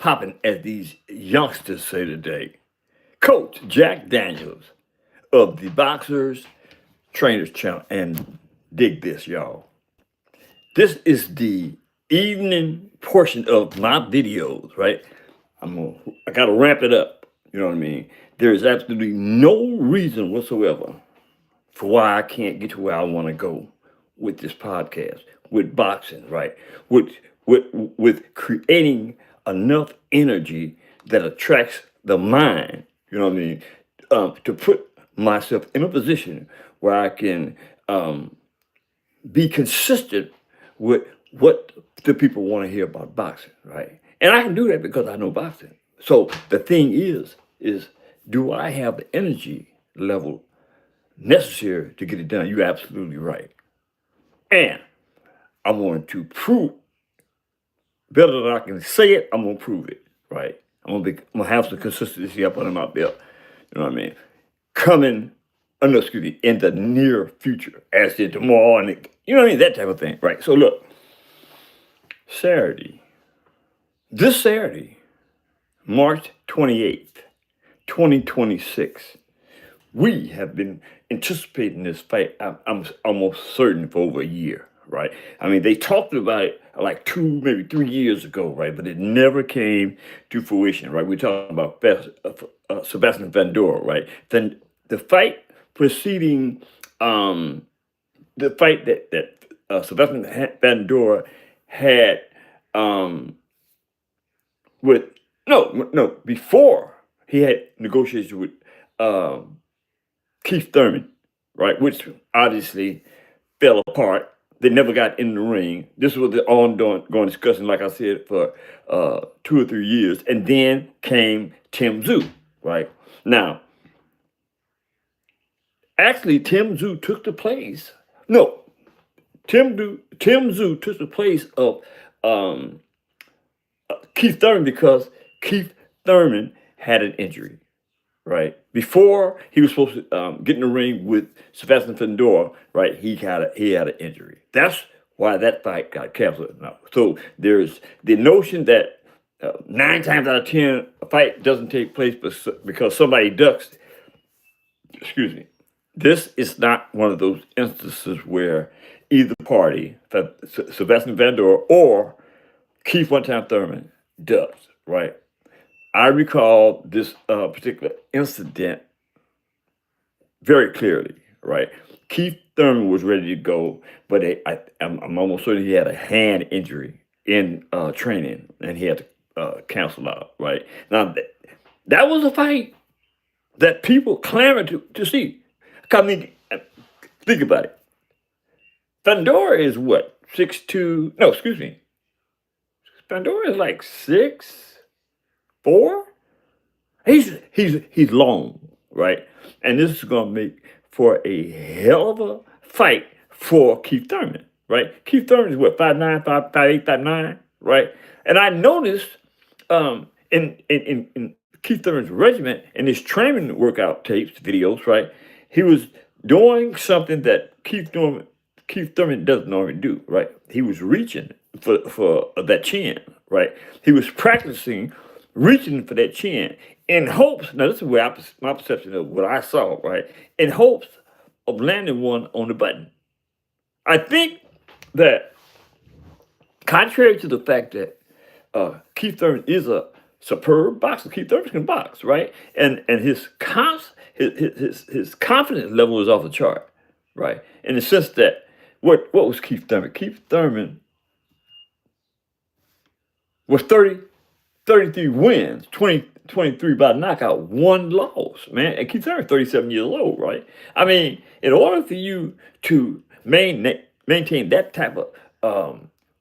popping, as these youngsters say today. Coach Jack Daniels of the Boxers Trainers Channel. And dig this, y'all. This is the evening portion of my videos, right? I gotta ramp it up. You know what I mean? There is absolutely no reason whatsoever for why I can't get to where I want to go with this podcast, with boxing, right? With creating enough energy that attracts the mind, you know what I mean, to put myself in a position where I can be consistent with what the people want to hear about boxing, right? And I can do that because I know boxing. So the thing is do I have the energy level necessary to get it done? You're absolutely right. And I'm going to prove better than I can say it. I'm gonna prove it, right? I'm gonna have some consistency up under my belt. You know what I mean? Coming, no, excuse me, in the near future, as in tomorrow, and you know what I mean, that type of thing, right? So look, this Saturday, March 28th, 2026. We have been anticipating this fight, I'm almost certain, for over a year, right? I mean, they talked about it like 2, maybe 3 years ago, right? But it never came to fruition, right? We're talking about Sebastian Fundora, right? Then the fight preceding the fight that Sebastian Fundora had before he had negotiations with Keith Thurman, right, which obviously fell apart. They never got in the ring. This was the ongoing discussion, like I said, for 2 or 3 years. And then came Tim Tszyu, right? Now, actually, Tim Tszyu took the place. No, Tim Tszyu took the place of Keith Thurman because Keith Thurman had an injury, right? Before he was supposed to get in the ring with Sebastian Fundora, right? He had an injury. That's why that fight got canceled. Now, so there's the notion that 9 times out of 10 a fight doesn't take place because somebody ducks. Excuse me. This is not one of those instances where either party, Sebastian Fundora or Keith one-time Thurman, ducks, right? I recall this particular incident very clearly, right? Keith Thurman was ready to go, but I'm almost certain he had a hand injury in training, and he had to cancel out, right? Now, that was a fight that people clamored to see. I mean, think about it. Fundora is what, 6'2"? No, excuse me. Fundora is like 6'4". He's long, right? And this is gonna make for a hell of a fight for Keith Thurman, right? Keith Thurman is what, 5'9", 5'8", 5'9", right? And I noticed in Keith Thurman's regiment, in his training workout tapes, videos, right? He was doing something that Keith Thurman doesn't normally do, right? He was reaching for that chin, right? He was practicing reaching for that chin in hopes, now this is where my perception of what I saw, right? In hopes of landing one on the button. I think that contrary to the fact that Keith Thurman is a superb boxer, Keith Thurman can box, right? And his confidence level is off the chart, right? In the sense that what was Keith Thurman? Keith Thurman was 33 wins, 23 by knockout, 1 loss, man. And Keith Thurman 37 years old, right? I mean, in order for you to maintain that type of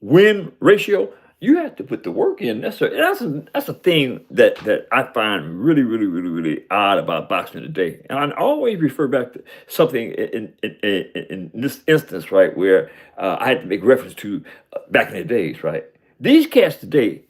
win ratio, you have to put the work in. That's a thing that I find really odd about boxing today. And I always refer back to something in this instance, right, where I had to make reference to back in the days, right? These cats today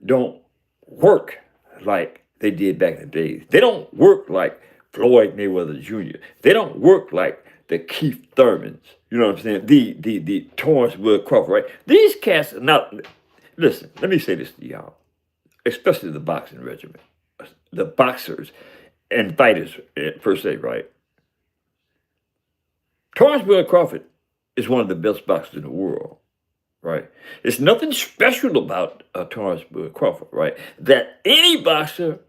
don't work like they did back in the days. They don't work like Floyd Mayweather Jr. They don't work like the Keith Thurmans. You know what I'm saying? The Torrance Will Crawford, right? These cats are not. Listen, let me say this to y'all. especially the boxing regiment, the boxers and fighters per se, right? Torrance Bud Crawford is one of the best boxers in the world, right? There's nothing special about Torrance Bud Crawford, right? That any boxer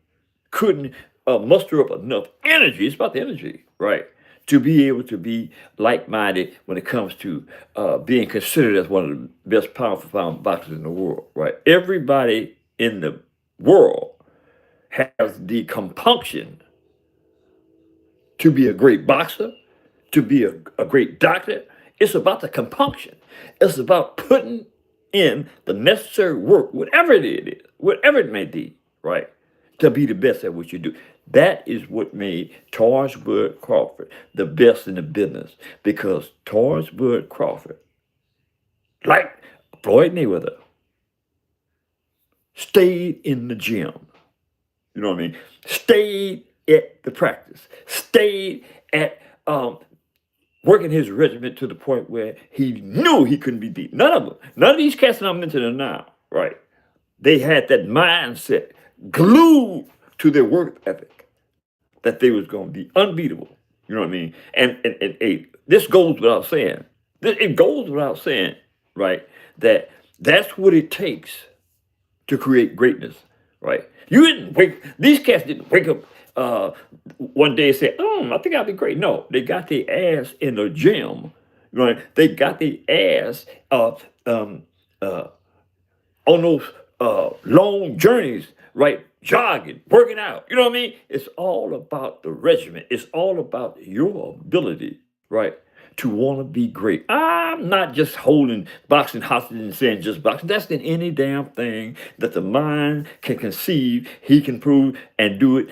couldn't muster up enough energy. It's about the energy, right? To be able to be like-minded when it comes to being considered as one of the best powerful boxers in the world, right? Everybody in the world has the compunction to be a great boxer, to be a great doctor. It's about the compunction. It's about putting in the necessary work, whatever it is, whatever it may be, right? To be the best at what you do. That is what made Torrance Bud Crawford the best in the business, because Torrance Bud Crawford, like Floyd Mayweather, stayed in the gym. You know what I mean? Stayed at the practice. Stayed at working his regiment to the point where he knew he couldn't be beat. None of them. None of these cats that I'm mentioning now, right? They had that mindset glued to their work ethic that they was going to be unbeatable. You know what I mean? And this goes without saying. It goes without saying, right? That's what it takes to create greatness, right? These cats didn't wake up one day and say, I think I'll be great. No, they got their ass in the gym, right? They got their ass on those long journeys, right? Jogging, working out. You know what I mean? It's all about the regimen. It's all about your ability, right, to want to be great. I'm not just holding boxing hostage and saying just boxing. That's in any damn thing that the mind can conceive, he can prove and do it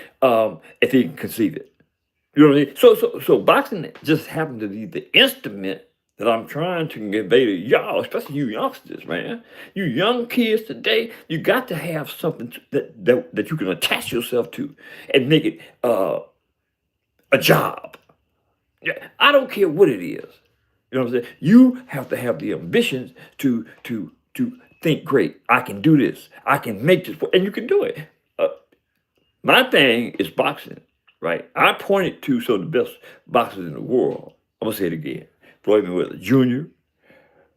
if he can conceive it. You know what I mean? So boxing just happened to be the instrument that I'm trying to convey to y'all, especially you youngsters, man. You young kids today, you got to have something that you can attach yourself to and make it a job. Yeah, I don't care what it is. You know what I'm saying? You have to have the ambitions to think great. I can do this. I can make this, and you can do it. My thing is boxing, right? I pointed to some of the best boxers in the world. I'm gonna say it again: Floyd Mayweather Jr.,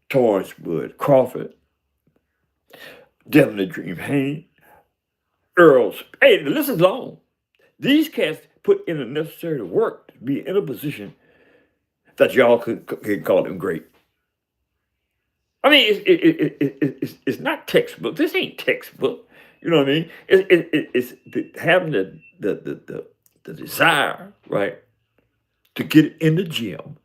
Torrance Bud Crawford, Devin the Dream Haney, Earl. Hey, the list is long. These cats put in the necessary work to be in a position that y'all can call them great. I mean, it's not textbook. This ain't textbook. You know what I mean? It's having the desire, right, to get in the gym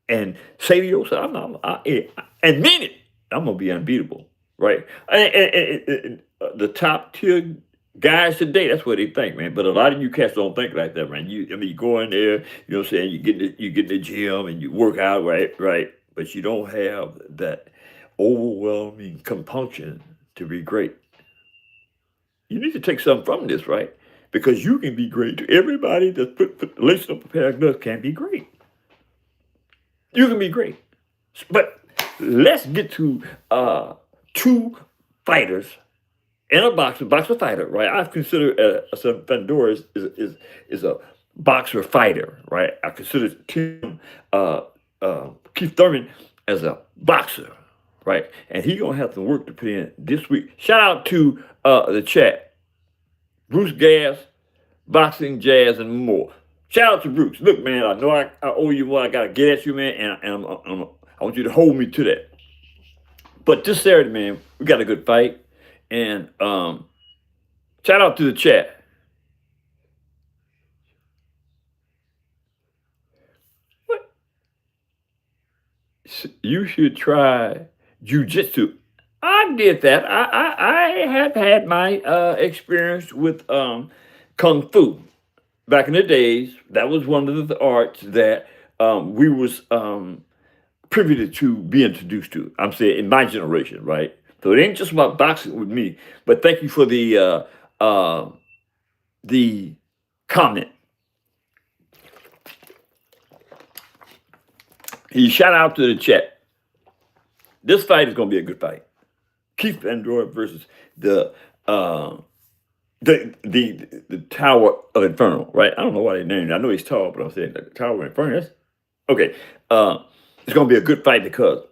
and say to yourself, and mean it, I'm gonna be unbeatable, right? And the top tier guys today, that's what they think, man. But a lot of you cats don't think like that, man. You go in there, you know what I'm saying, you get in the gym and you work out, right? But you don't have that overwhelming compunction to be great. You need to take something from this, right? Because you can be great. Everybody that's laced up a pair of gloves can be great. You can be great. But let's get to two fighters and a boxer fighter, right? I've considered FUNDORA is a boxer fighter, right? I consider Keith Thurman as a boxer, right? And he gonna have some work to put in this week. Shout out to the chat, Bruce Gas, Boxing, Jazz, and more. Shout out to Bruce. Look, man, I know I owe you one. I gotta get at you, man, and I want you to hold me to that. But this Saturday, man, we got a good fight. And shout out to the chat. What? You should try jujitsu. I did that. I have had my experience with kung fu back in the days. That was one of the arts that we was privy to be introduced to. I'm saying in my generation, right? So it ain't just about boxing with me. But thank you for the comment. He shout out to the chat. This fight is going to be a good fight. Keith FUNDORA versus the uh, the Tower of Inferno, right? I don't know why they named it. I know he's tall, but I'm saying the Tower of Inferno. Okay. It's going to be a good fight because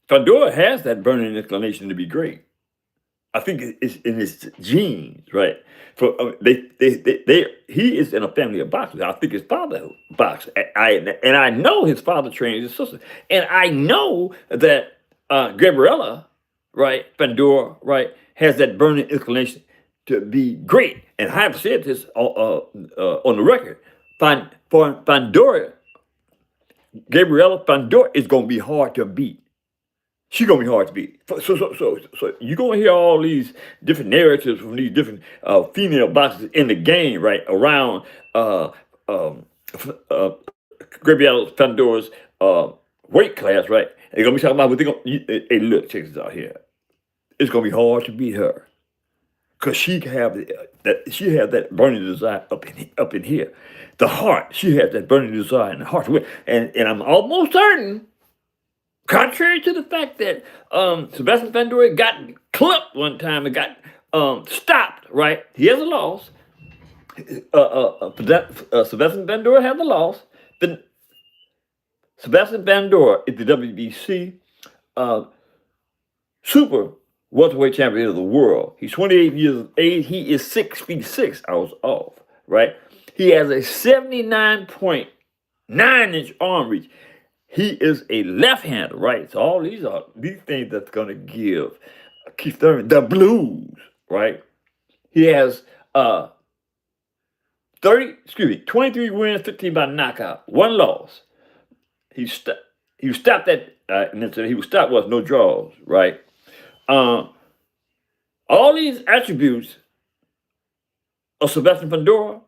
Fundora has that burning inclination to be great. I think it's in his genes, right? For he is in a family of boxers. I think his father boxed. I know his father trained his sister, and I know that Gabriella, right, Pandora, right, has that burning inclination to be great. And I have said this on the record. For Pandora, Gabriella Pandora is going to be hard to beat. She's gonna be hard to beat. So you're gonna hear all these different narratives from these different female boxers in the game, right? Around um, uh, Gabrielle Pandora's weight class, right? They're gonna be talking about what they're gonna. Hey, look, check this out here. It's gonna be hard to beat her because she have that burning desire up in here. The heart, she has that burning desire in the heart, and I'm almost certain. Contrary to the fact that Sebastian Fundora got clipped one time and got stopped, right? He has a loss. Sebastian Fundora has a loss. Then Sebastian Fundora is the WBC super welterweight champion of the world. He's 28 years of age. He is 6'6". I was off, right? He has a 79.9-inch arm reach. He is a left-hander, right? So all these things that's going to give Keith Thurman the blues, right? He has 23 wins, 15 by knockout, one loss. He was stopped at he was stopped with no draws, right? All these attributes of Sebastian Fundora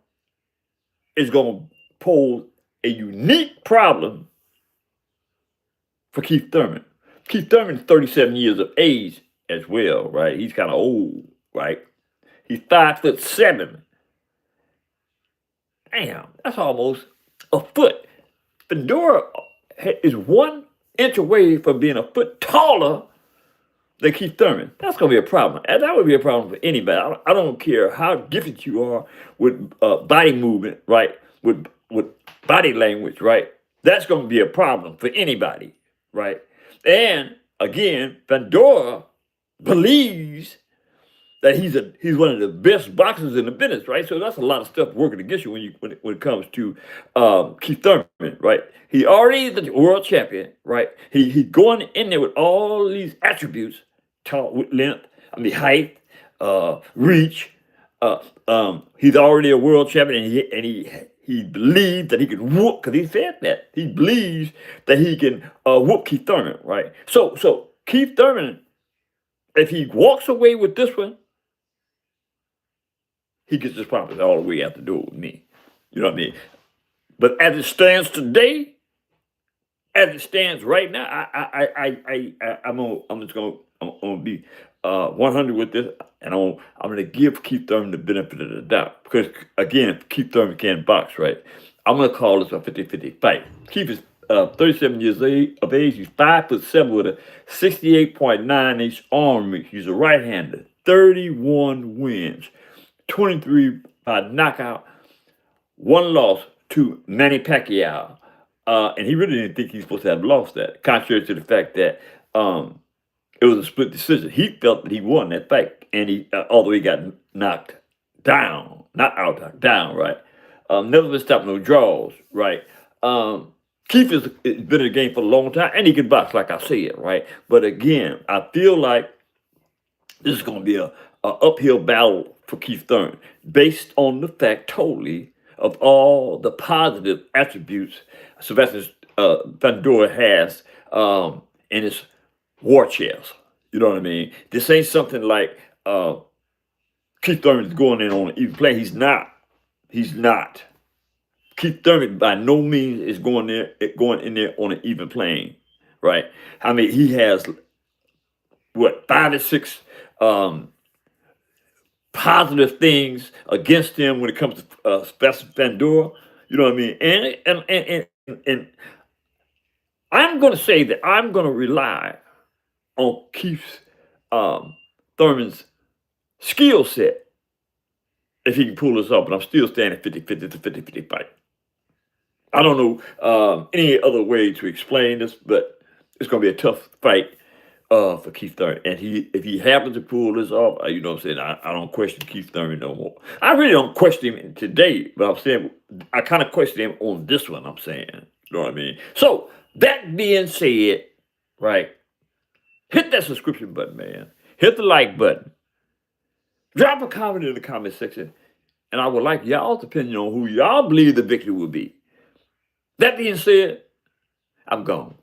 is going to pose a unique problem for Keith Thurman. Keith Thurman is 37 years of age as well, right? He's kind of old, right? He's 5'7". Damn, that's almost a foot. Fundora is 1 inch away from being a foot taller than Keith Thurman. That's going to be a problem. And that would be a problem for anybody. I don't care how gifted you are with body movement, right? With body language, right? That's going to be a problem for anybody. Right. And again, Fundora believes that he's one of the best boxers in the business, right? So that's a lot of stuff working against you when it comes to Keith Thurman, right? He already is the world champion, right? He's going in there with all these attributes, tall, with length, height, reach. He's already a world champion, and he believes that he can whoop, because he said that. He believes that he can whoop Keith Thurman, right? So Keith Thurman, if he walks away with this one, he gets his property all the way out the door with me. You know what I mean? But as it stands today, as it stands right now, I'm gonna be 100 with this, and I'm gonna give Keith Thurman the benefit of the doubt, because again, Keith Thurman can't box, right? I'm gonna call this a 50-50 fight. Keith is 37 years of age. He's 5'7" with a 68.9-inch arm reach. He's a right-hander. 31 wins, 23 by knockout, one loss to Manny Pacquiao. And he really didn't think he was supposed to have lost that, contrary to the fact that it was a split decision. He felt that he won that fight, and although he got knocked down, not out, knocked down, right? Never been stopped, no draws, right? Keith has been in the game for a long time, and he can box, like I said, right? But again, I feel like this is going to be a uphill battle for Keith Thurman, based on the fact totally of all the positive attributes Sebastian Fundora has in his war chest. You know what I mean? This ain't something like Keith Thurman is going in on an even play. He's not. He's not. Keith Thurman by no means is going in there on an even plane, right? I mean, he has what, 5 or 6 positive things against him when it comes to Sebastian Fundora. You know what I mean? And I'm going to say that I'm going to rely on Keith Thurman's skill set if he can pull this off. But I'm still standing 50-50 to 50-50 fight. I don't know any other way to explain this, but it's going to be a tough fight for Keith Thurman. And if he happens to pull this off, you know what I'm saying, I don't question Keith Thurman no more. I really don't question him today, but I'm saying I kind of question him on this one, I'm saying. You know what I mean? So, that being said, right, hit that subscription button, man. Hit the like button. Drop a comment in the comment section. And I would like y'all's opinion on who y'all believe the victory will be. That being said, I'm gone.